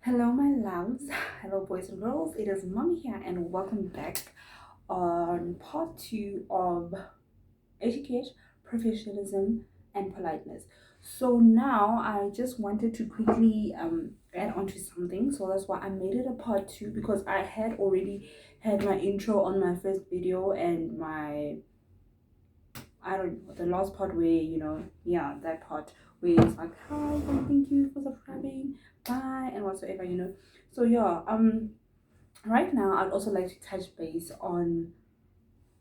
Hello, my loves. Hello, boys and girls. It is Mommy here, and welcome back on part two of etiquette, professionalism, and politeness. So now I just wanted to quickly add on to something. So that's why I made it a part two because I had already had my intro on my first video and my I don't know, the last part where, yeah, that part where it's like, hi, and thank you for subscribing, bye, and whatsoever. So yeah, right now I'd also like to touch base on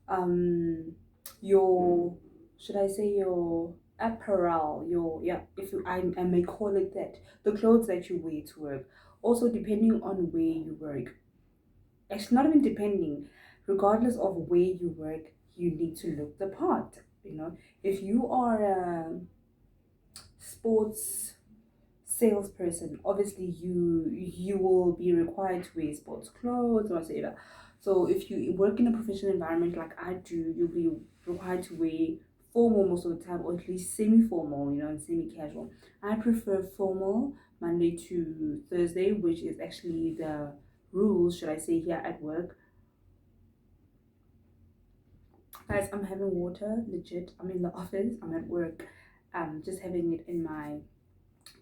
um your, should I say, your apparel, yeah, if you I may call it that, the clothes that you wear to work. Also depending on where you work. Actually, not even depending, regardless of where you work, you need to look the part. If you are a sports salesperson, obviously you will be required to wear sports clothes or whatever. So if you work in a professional environment like I do, you'll be required to wear formal most of the time, or at least semi-formal, and semi-casual. I prefer formal Monday to Thursday, which is actually the rules, should I say, here at work. Guys, I'm having water, legit. I'm in the office, I'm at work, just having it in my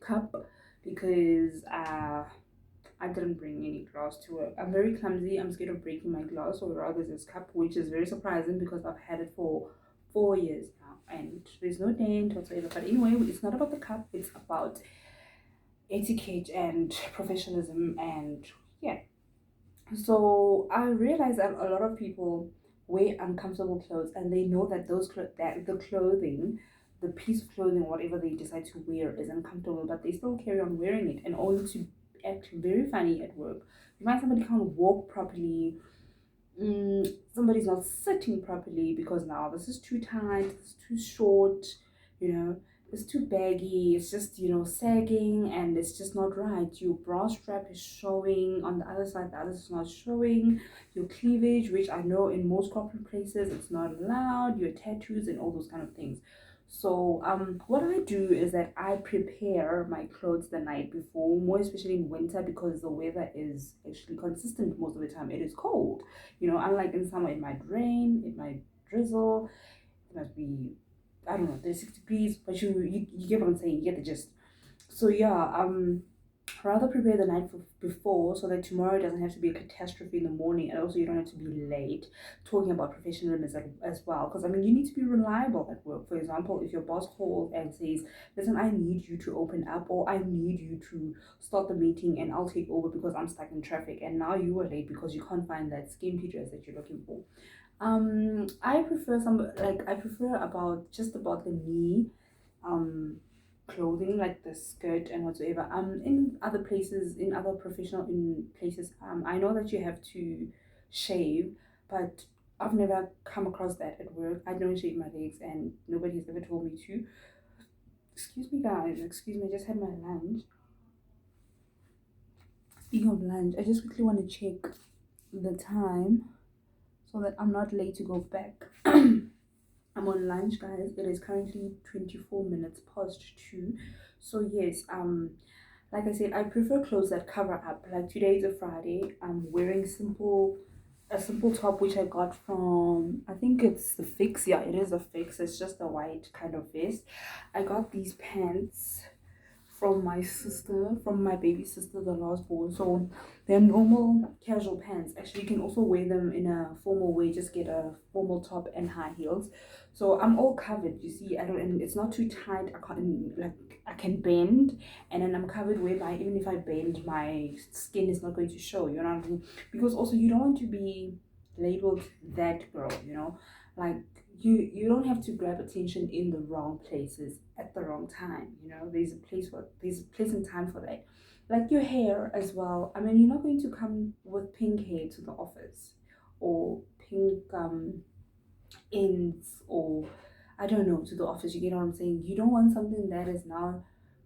cup because I didn't bring any glass to work. I'm very clumsy. I'm scared of breaking my glass, or rather this cup, which is very surprising because I've had it for 4 years now and there's no dent whatsoever. But anyway, it's not about the cup, it's about etiquette and professionalism. And yeah, so I realized that a lot of people wear uncomfortable clothes, and they know that that the clothing, the piece of clothing, whatever they decide to wear, is uncomfortable, but they still carry on wearing it, and only to act very funny at work. You find somebody can't walk properly. Somebody's not sitting properly because now this is too tight, this is too short, you know, it's too baggy, it's just, sagging, and it's just not right. Your bra strap is showing on the other side, the other is not showing. Your cleavage, which I know in most corporate places it's not allowed, your tattoos and all those kind of things. So what I do is that I prepare my clothes the night before, more especially in winter because the weather is actually consistent most of the time. It is cold. Unlike in summer, it might rain, it might drizzle, it might be, I don't know, 36 degrees, but you get what I'm saying, you get the gist. So yeah, rather prepare the night before so that tomorrow it doesn't have to be a catastrophe in the morning, and also you don't have to be late. Talking about professionalism as well, because I mean, you need to be reliable at work. For example, if your boss calls and says, listen, I need you to open up, or I need you to start the meeting and I'll take over because I'm stuck in traffic, and now you are late because you can't find that skimpy dress that you're looking for. I prefer about just about the knee um clothing, like the skirt and whatsoever. In other places, in other professional in places, I know that you have to shave, but I've never come across that at work. I don't shave my legs and nobody's ever told me to. Excuse me, guys, excuse me, I just had my lunch. Speaking of lunch, I just quickly want to check the time so that I'm not late to go back. I'm on lunch, guys. It is currently 24 minutes past 2. So yes, like I said, I prefer clothes that cover up. Like today is a Friday. I'm wearing a simple top which I got from, I think it's the Fix. Yeah, it is a Fix. It's just a white kind of vest. I got these pants from my sister, from my baby sister, the last born. So they're normal casual pants. Actually, you can also wear them in a formal way. Just get a formal top and high heels. So I'm all covered. You see, I don't, and it's not too tight. I can't, like, I can bend, and then I'm covered whereby even if I bend, my skin is not going to show. You know what I mean? Because also you don't want to be labeled that girl. Like you don't have to grab attention in the wrong places at the wrong time. There's a place and time for that. Like your hair as well. I mean, you're not going to come with pink hair to the office, or pink ends, or I don't know, to the office. You get what I'm saying? You don't want something that is now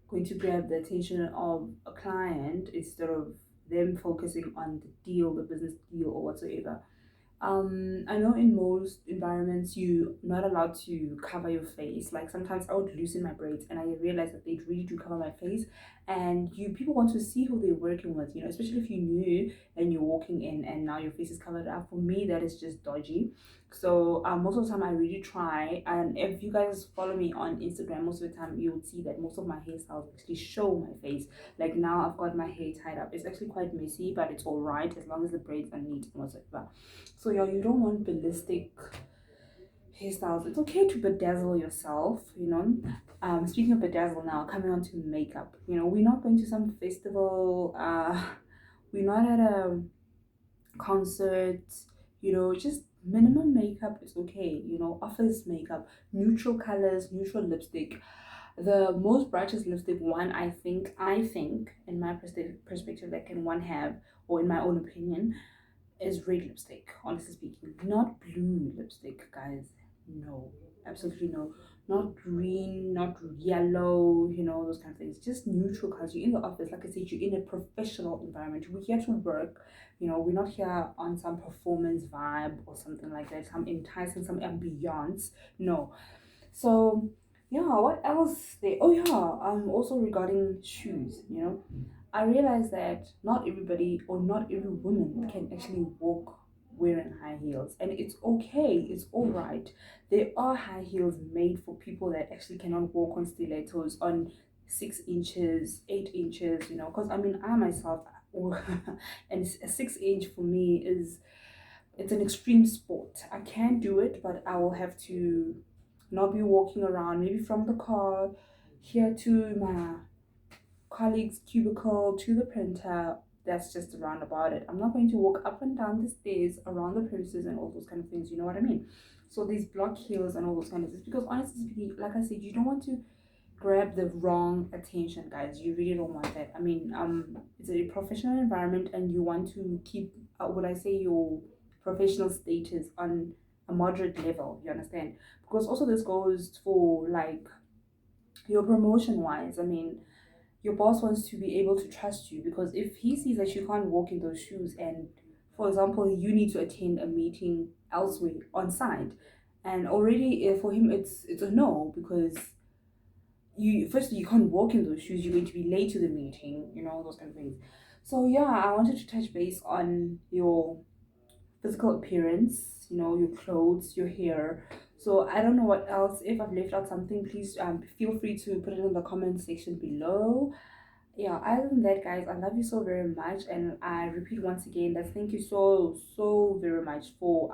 going to grab the attention of a client instead of them focusing on the deal, the business deal, or whatsoever. I know in most environments you're not allowed to cover your face. Like sometimes I would loosen my braids and I realize that they really do cover my face, and people want to see who they're working with, especially if you're new and you're walking in and now your face is covered up. For me, that is just dodgy. So most of the time I really try, and if you guys follow me on Instagram, most of the time you'll see that most of my hairstyles actually show my face. Like now I've got my hair tied up. It's actually quite messy, but it's all right as long as the braids are neat and whatsoever. So yeah, you don't want ballistic hairstyles. It's okay to bedazzle yourself, speaking of bedazzle, now coming on to makeup, we're not going to some festival, we're not at a concert, just minimum makeup is okay, office makeup, neutral colors, neutral lipstick. The most brightest lipstick one, I think in my perspective that can one have, or in my own opinion, is red lipstick, honestly speaking. Not blue lipstick, guys. No, absolutely no. Not green, not yellow, those kind of things. Just neutral colors. You're in the office, like I said, you're in a professional environment. We're here to work, we're not here on some performance vibe or something like that, some enticing, some ambiance. No. So yeah, what else there? Oh yeah, also regarding shoes, I realized that not everybody or not every woman can actually walk wearing high heels, and it's okay, it's all right. There are high heels made for people that actually cannot walk on stilettos on 6 inches, 8 inches, because I mean, I myself, and a 6 inch for me it's an extreme sport. I can do it, but I will have to not be walking around, maybe from the car here to my colleague's cubicle to the printer. That's just around about it. I'm not going to walk up and down the stairs around the premises and all those kind of things, you know what I mean? So these block heels and all those kind of things, because honestly speaking, like I said, you don't want to grab the wrong attention, guys. You really don't want that. I mean, it's a professional environment and you want to keep, would I say, your professional status on a moderate level, you understand? Because also this goes for like your promotion wise. I mean, your boss wants to be able to trust you, because if he sees that you can't walk in those shoes, and for example you need to attend a meeting elsewhere on site, and already for him it's a no, because you can't walk in those shoes, you're going to be late to the meeting, those kind of things. So yeah, I wanted to touch base on your physical appearance, your clothes, your hair. So I don't know what else. If I've left out something, please feel free to put it in the comment section below. Yeah, other than that, guys, I love you so very much, and I repeat once again that thank you so very much for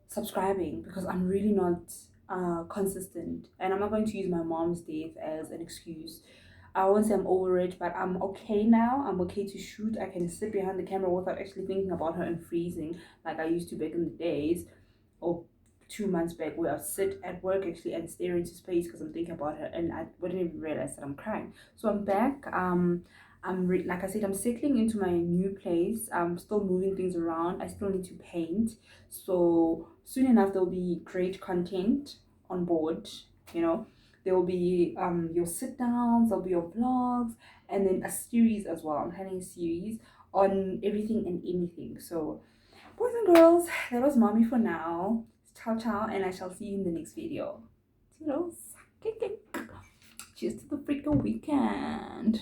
subscribing, because I'm really not consistent, and I'm not going to use my mom's death as an excuse. I won't say I'm over it, but I'm okay now. I'm okay to shoot. I can sit behind the camera without actually thinking about her and freezing like I used to back in the days, or 2 months back, where I sit at work actually and stare into space because I'm thinking about her, and I wouldn't even realize that I'm crying. So I'm back. Like I said, I'm settling into my new place. I'm still moving things around. I still need to paint. So soon enough there'll be great content on board. There will be your sit downs, there'll be your vlogs, and then a series as well. I'm having a series on everything and anything. So boys and girls, that was mommy for now. Ciao ciao, and I shall see you in the next video. Toodles. Cheers to the freaking weekend.